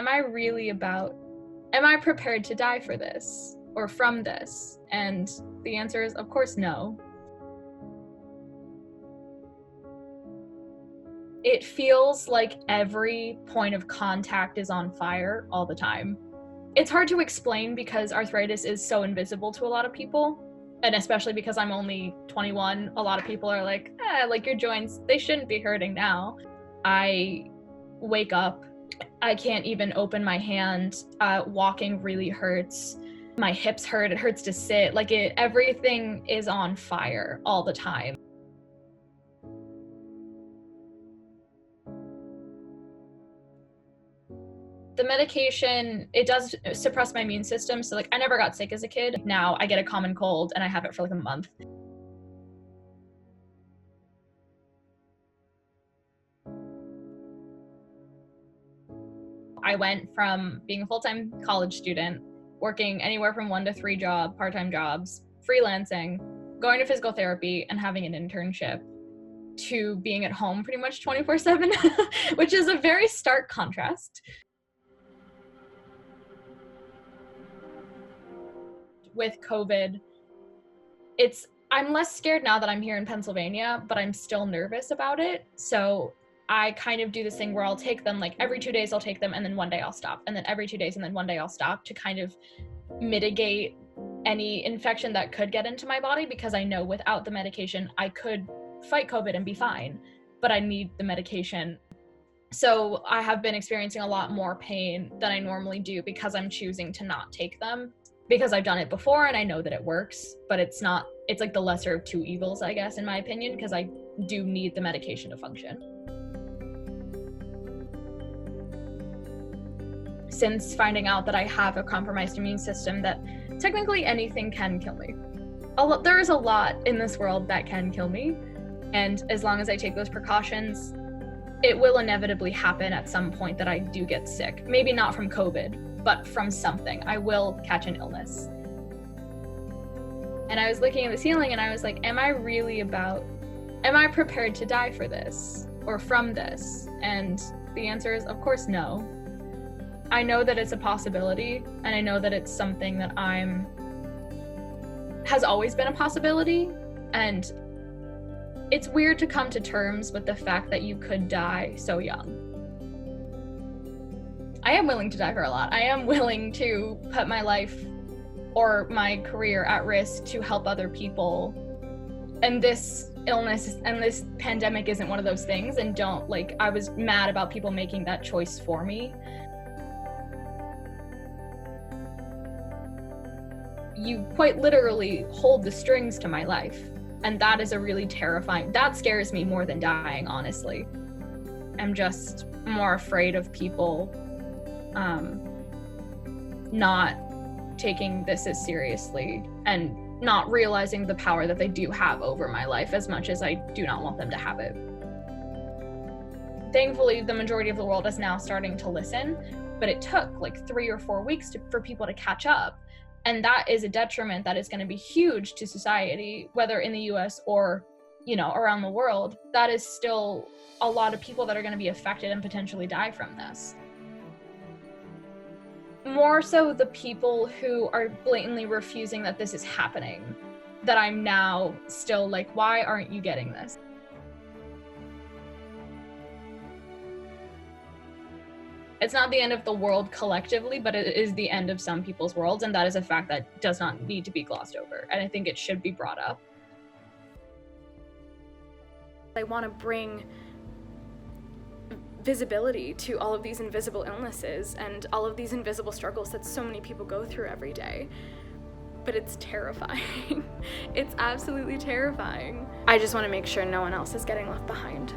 am I prepared to die for this or from this? And the answer is, of course, no. It feels like every point of contact is on fire all the time. It's hard to explain because arthritis is so invisible to a lot of people. And especially because I'm only 21, a lot of people are like, like your joints, they shouldn't be hurting now. I wake up, I can't even open my hand. Walking really hurts. My hips hurt, it hurts to sit. Everything is on fire all the time. The medication, it does suppress my immune system. So I never got sick as a kid. Now I get a common cold and I have it for a month. I went from being a full-time college student, working anywhere from 1 to 3 part-time jobs, freelancing, going to physical therapy, and having an internship, to being at home pretty much 24/7, which is a very stark contrast. With COVID, I'm less scared now that I'm here in Pennsylvania, but I'm still nervous about it. So I kind of do this thing where I'll take them every 2 days I'll take them, and then one day I'll stop, and then every 2 days and then one day I'll stop, to kind of mitigate any infection that could get into my body, because I know without the medication I could fight COVID and be fine, but I need the medication. So I have been experiencing a lot more pain than I normally do because I'm choosing to not take them, because I've done it before and I know that it works, but it's like the lesser of two evils, I guess, in my opinion, because I do need the medication to function. Since finding out that I have a compromised immune system, that technically anything can kill me. There is a lot in this world that can kill me, and as long as I take those precautions, it will inevitably happen at some point that I do get sick. Maybe not from COVID, but from something. I will catch an illness. And I was looking at the ceiling and I was like, am I prepared to die for this or from this? And the answer is, of course, no. I know that it's a possibility, and I know that it's something that has always been a possibility, and it's weird to come to terms with the fact that you could die so young. I am willing to die for a lot. I am willing to put my life or my career at risk to help other people. And this illness and this pandemic isn't one of those things. And I was mad about people making that choice for me. You quite literally hold the strings to my life. And that is a really terrifying, that scares me more than dying, honestly. I'm just more afraid of people not taking this as seriously and not realizing the power that they do have over my life, as much as I do not want them to have it. Thankfully, the majority of the world is now starting to listen, but it took 3 or 4 weeks for people to catch up. And that is a detriment that is going to be huge to society, whether in the US or, around the world. That is still a lot of people that are going to be affected and potentially die from this. More so the people who are blatantly refusing that this is happening, that I'm now still why aren't you getting this? It's not the end of the world collectively, but it is the end of some people's worlds, and that is a fact that does not need to be glossed over, and I think it should be brought up. I want to bring visibility to all of these invisible illnesses and all of these invisible struggles that so many people go through every day. But it's terrifying. It's absolutely terrifying. I just want to make sure no one else is getting left behind.